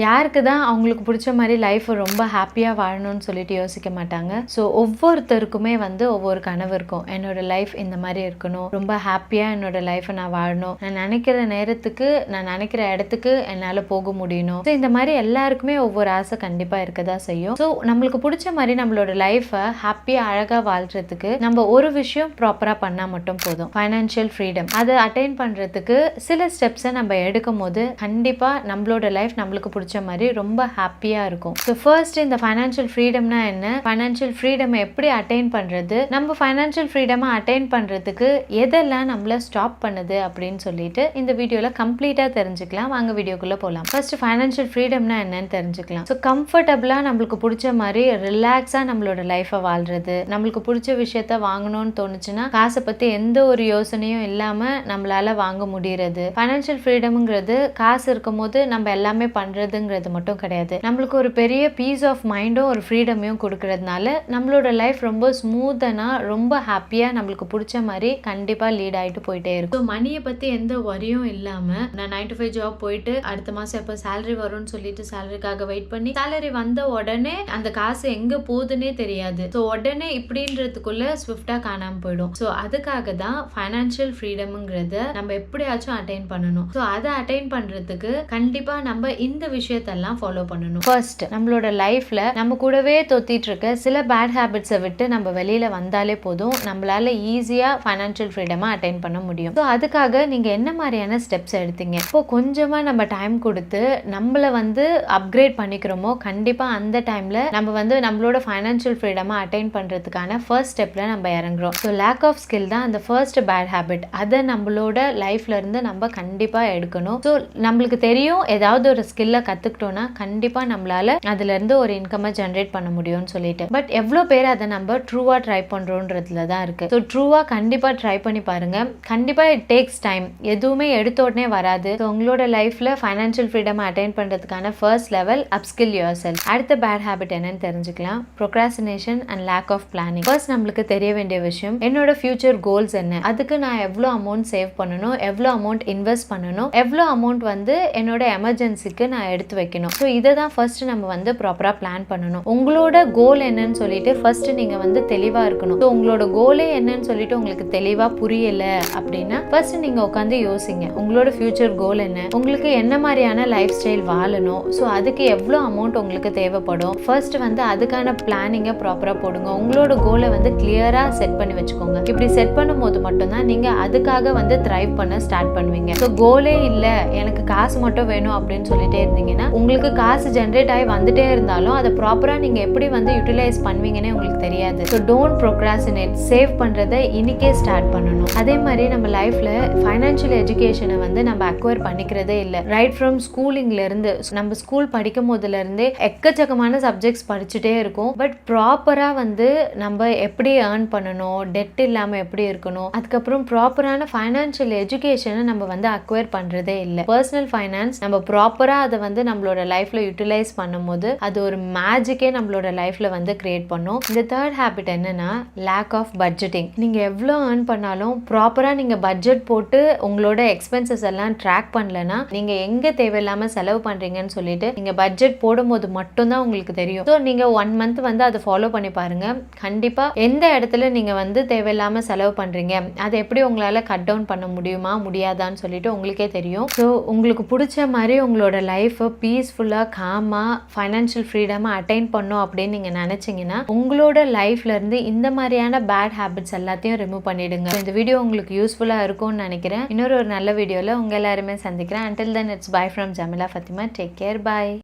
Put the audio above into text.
யாருக்கு தான் அவங்களுக்கு பிடிச்ச மாதிரி லைஃப் ரொம்ப ஹாப்பியாக வாழணும்னு சொல்லிட்டு யோசிக்க மாட்டாங்க. ஸோ ஒவ்வொருத்தருக்குமே வந்து ஒவ்வொரு கனவு இருக்கும். என்னோட லைஃப் இந்த மாதிரி இருக்கணும், ரொம்ப ஹாப்பியாக என்னோட லைஃப்பை நான் வாழணும், நான் நினைக்கிற நேரத்துக்கு நான் நினைக்கிற இடத்துக்கு என்னால் போக முடியணும். ஸோ இந்த மாதிரி எல்லாருக்குமே ஒவ்வொரு ஆசை கண்டிப்பாக இருக்க தான் செய்யும். ஸோ நம்மளுக்கு பிடிச்ச மாதிரி நம்மளோட லைஃப்பை ஹாப்பியாக அழகாக வாழ்றதுக்கு நம்ம ஒரு விஷயம் ப்ராப்பராக பண்ணால் மட்டும் போதும். ஃபைனான்ஷியல் ஃப்ரீடம் அதை அட்டைன் பண்ணுறதுக்கு சில ஸ்டெப்ஸை நம்ம எடுக்கும் போது கண்டிப்பாக நம்மளோட லைஃப் நம்மளுக்கு பிடிச்ச மாதிரி ரொம்ப ஹாப்பியாக இருக்கும். ஸோ ஃபர்ஸ்ட் இந்த ஃபைனான்ஷியல் ஃப்ரீடம்னா என்ன, ஃபைனான்ஷியல் ஃப்ரீடம் எப்படி அட்டைன் பண்ணுறது, நம்ம ஃபைனான்ஷியல் ஃப்ரீடமை அட்டைன் பண்ணுறதுக்கு எதெல்லாம் நம்மளை ஸ்டாப் பண்ணுது அப்படின்னு சொல்லிட்டு இந்த வீடியோவில் கம்ப்ளீட்டாக தெரிஞ்சுக்கலாம். வாங்க வீடியோக்குள்ளே போகலாம். ஃபர்ஸ்ட் ஃபைனான்ஷியல் ஃப்ரீடம்னா என்னன்னு தெரிஞ்சுக்கலாம். ஸோ கம்ஃபர்டபுளாக நம்மளுக்கு பிடிச்ச மாதிரி ரிலாக்ஸாக நம்மளோட லைஃப்பை வாழ்றது, நம்மளுக்கு பிடிச்ச விஷயத்த வாங்கணும்னு தோணுச்சுன்னா காசை பற்றி எந்த ஒரு யோசனையும் இல்லாமல் நம்மளால வாங்க முடியறது. ஃபைனான்ஷியல் ஃப்ரீடம்ங்கிறது காசு இருக்கும் போது நம்ம எல்லாமே பண்ணுறதுங்கிறது மட்டும் கிடையாது, நம்மளுக்கு ஒரு பெரிய பீஸ் ஆஃப் மைண்டும் ஒரு ஃப்ரீடமையும் கொடுக்கறதுனால நம்மளோட லைஃப் ரொம்ப ஸ்மூத்தனா ரொம்ப ஹாப்பியாக நம்மளுக்கு பிடிச்ச மாதிரி கண்டிப்பாக லீட் ஆகிட்டு போயிட்டே இருக்கும். ஸோ மணியை பற்றி எந்த வரியும் இல்லாமல் நான் 9 to 5 ஜாப் போயிட்டு அடுத்த மாதம் எப்போ சேலரி வரும்னு சொல்லிட்டு சேலரிக்காக வெயிட் பண்ணி சேலரி வந்த உடனே அந்த காசு எங்கே போகுதுன்னே தெரியாது. ஸோ உடனே இப்படின்றதுக்குள்ள ஸ்விஃப்டாக காணாமல் போயிடும். ஸோ அதுக்காக தான் ஃபைனான்ஷியல் ஃப்ரீடம்ங்கிறத நம்ம எப்படியாச்சும் அட்டைன் பண்ணணும். ஸோ அதை அட்டைன் பண்ணுறதுக்கு கண்டிப்பாக நம்ம இந்த விஷயத்தெல்லாம் ஃபாலோ பண்ணணும். ஃபர்ஸ்ட் நம்மளோட லைஃப்ல நம்ம கூடவே தொத்திட்டு இருக்க சில பேட் ஹேபிட்ஸை விட்டு நம்ம வெளியில வந்தாலே போதும், நம்மளால ஈஸியா ஃபைனான்ஷியல் ஃப்ரீடமா அட்டைன் பண்ண முடியும். ஸோ அதுக்காக நீங்க என்ன மாதிரியான ஸ்டெப்ஸ் எடுத்தீங்க, இப்போ கொஞ்சமா நம்ம டைம் கொடுத்து நம்மள வந்து அப்கிரேட் பண்ணிக்கிறோமோ கண்டிப்பா அந்த டைம்ல நம்ம வந்து நம்மளோட ஃபைனான்ஷியல் ஃப்ரீடமா அட்டைன் பண்றதுக்கான ஃபர்ஸ்ட் ஸ்டெப்ல நம்ம இறங்குறோம். ஸோ லேக் ஆஃப் ஸ்கில் தான் அந்த ஃபர்ஸ்ட் பேட் ஹேபிட். அதை நம்மளோட லைஃப்ல இருந்து நம்ம கண்டிப்பா எடுக்கணும். ஸோ நம்மளுக்கு தெரியும் ஏதாவது ஒரு ஸ்கில்லை கத்துக்கிட்டோம்னா கண்டிப்பா நம்மளால அதுல இருந்து ஒரு இன்கமை ஜென்ரேட் பண்ண முடியும்னு சொல்லிட்டு. பட் எவ்வளோ பேர் அதை நம்ம ட்ரூவா ட்ரை பண்றோன்றதுல தான் இருக்கு. ஸோ ட்ரூவா கண்டிப்பா ட்ரை பண்ணி பாருங்க. கண்டிப்பா இட் டேக்ஸ் டைம், எதுவுமே எடுத்த உடனே வராது. ஸோ உங்களோட லைஃப்ல ஃபைனான்ஷியல் ஃப்ரீடம் அட்டைன் பண்றதுக்கான first level upskill yourself. அடுத்த பேட் ஹேபிட் என்னன்னு தெரிஞ்சுக்கலாம். Procrastination and lack of planning. First நம்மளுக்கு தெரிய வேண்டிய விஷயம் என்னோட ஃபியூச்சர் கோல்ஸ் என்ன, அதுக்கு நான் எவ்வளோ அமௌண்ட் சேவ் பண்ணணும், எவ்வளோ அமௌண்ட் இன்வெஸ்ட் பண்ணணும், எவ்வளோ அமௌண்ட் வந்து என்னோட எமர்ஜென்சிக்கு நான் எடுத்து வைக்கணும். ஸோ இதை தான் ஃபர்ஸ்ட் நம்ம வந்து ப்ராப்பராக பிளான் பண்ணணும். உங்களோட கோல் என்னன்னு சொல்லிட்டு ஃபர்ஸ்ட் நீங்க வந்து தெளிவாக இருக்கணும். ஸோ உங்களோட கோலே என்னன்னு சொல்லிட்டு உங்களுக்கு தெளிவாக புரியல அப்படின்னா ஃபர்ஸ்ட் நீங்க உட்காந்து யோசிங்க, உங்களோட ஃபியூச்சர் கோல் என்ன, உங்களுக்கு என்ன மாதிரியான லைஃப் ஸ்டைல் வாழணும், ஸோ அதுக்கு எவ்வளோ அமௌண்ட் உங்களுக்கு தேவைப்படும். ஃபர்ஸ்ட் வந்து அதுக்கான பிளானிங்கை ப்ராப்பராக போடுங்க. உங்களோட கோலை வந்து கிளியராக செட் பண்ணி வச்சுக்கோங்க. இப்படி செட் பண்ணும் போது மட்டும்தான் நீங்க அதுக்காக வந்து த்ரைவ் பண்ண ஸ்டார்ட் பண்ணுவீங்க. ஸோ கோலே இல்லை எனக்கு காசு மட்டும் வேணும் அப்படின்னு சொல்லிட்டே இருந்தீங்கன்னா உங்களுக்கு காசு ஜென்ரேட் ஆகி வந்துட்டே இருந்தாலும் அதை ப்ராப்பராக நீங்க எப்படி வந்து யூட்டிலைஸ் பண்ணுவீங்கன்னே உங்களுக்கு தெரியாது. ஸோ டோன்ட் ப்ரோக்ராஸ்டினேட், சேவ் பண்றதை இன்னைக்கே ஸ்டார்ட் பண்ணணும். அதே மாதிரி நம்ம லைஃப்ல ஃபைனான்ஷியல் எஜுகேஷனை வந்து நம்ம அக்வயர் பண்ணிக்கிறதே இல்லை. ரைட் ஃப்ரம் ஸ்கூலிங்ல இருந்து நம்ம ஸ்கூல் படிக்கும் போதுல இருந்தே எக்கச்சக்கமான சப்ஜெக்ட்ஸ் படிச்சுட்டே இருக்கும். பட் ப்ராப்பரா வந்து நம்ம எப்படி ஏர்ன் பண்ணணும், டெட் இல்லாம எப்படி இருக்கணும், அதுக்கப்புறம் ப்ராப்பரான ஃபைனான்ஷியல் எஜுகேஷனை நம்ம வந்து அக்வயர் பண்றதே இல்லை. பர்சனல் ஃபைனான்ஸ் நம்ம ப்ராப்பரா அதை வந்து நம்மளோட லைஃப்ல யூட்டிலைஸ் பண்ணும்போது அது ஒரு மேஜிக்கே நம்மளோட லைஃப்ல வந்து கிரியேட் பண்ணும். இந்த தேர்ட் ஹேபிட் என்னன்னா லேக் ஆஃப் பட்ஜெட்டிங். நீங்க எவ்வளோ ஏர்ன் பண்ணாலும் ப்ராப்பரா நீங்க பட்ஜெட் போட்டு உங்களோட எக்ஸ்பென்சஸ் எல்லாம் ட்ராக் பண்ணலன்னா நீங்க எங்க தேவையில்லாம செலவு பண்றீங்கன்னு சொல்லிட்டு நீங்க பட்ஜெட் போடும்போது மட்டும்தான் உங்களுக்கு தெரியும். ஸோ நீங்க 1 month வந்து அதை ஃபாலோ பண்ணி பாருங்க. கண்டிப்பா எந்த இடத்துல நீங்க வந்து தேவையில்லாம செலவு பண்றீங்க, அதை எப்படி உங்களால கட் டவுன் பண்ண முடியுமா முடியாதான்னு சொல்லிட்டு உங்களுக்கே தெரியும். ஸோ உங்களுக்கு பிடிச்ச மாதிரி உங்களோட லைஃப்பை பீஸ்ஃபுல்லாக காமாக ஃபைனான்ஷியல் ஃப்ரீடமாக அட்டைன் பண்ணும் அப்படின்னு நீங்கள் நினச்சிங்கன்னா உங்களோட லைஃப்ல இருந்து இந்த மாதிரியான பேட் ஹேபிட்ஸ் எல்லாத்தையும் ரிமூவ் பண்ணிடுங்க. இந்த வீடியோ உங்களுக்கு யூஸ்ஃபுல்லாக இருக்கும்னு நினைக்கிறேன். இன்னொரு ஒரு நல்ல வீடியோவில் உங்கள் எல்லாருமே சந்திக்கிறேன். Until then, it's bye from Jamila Fatima. Take care. Bye.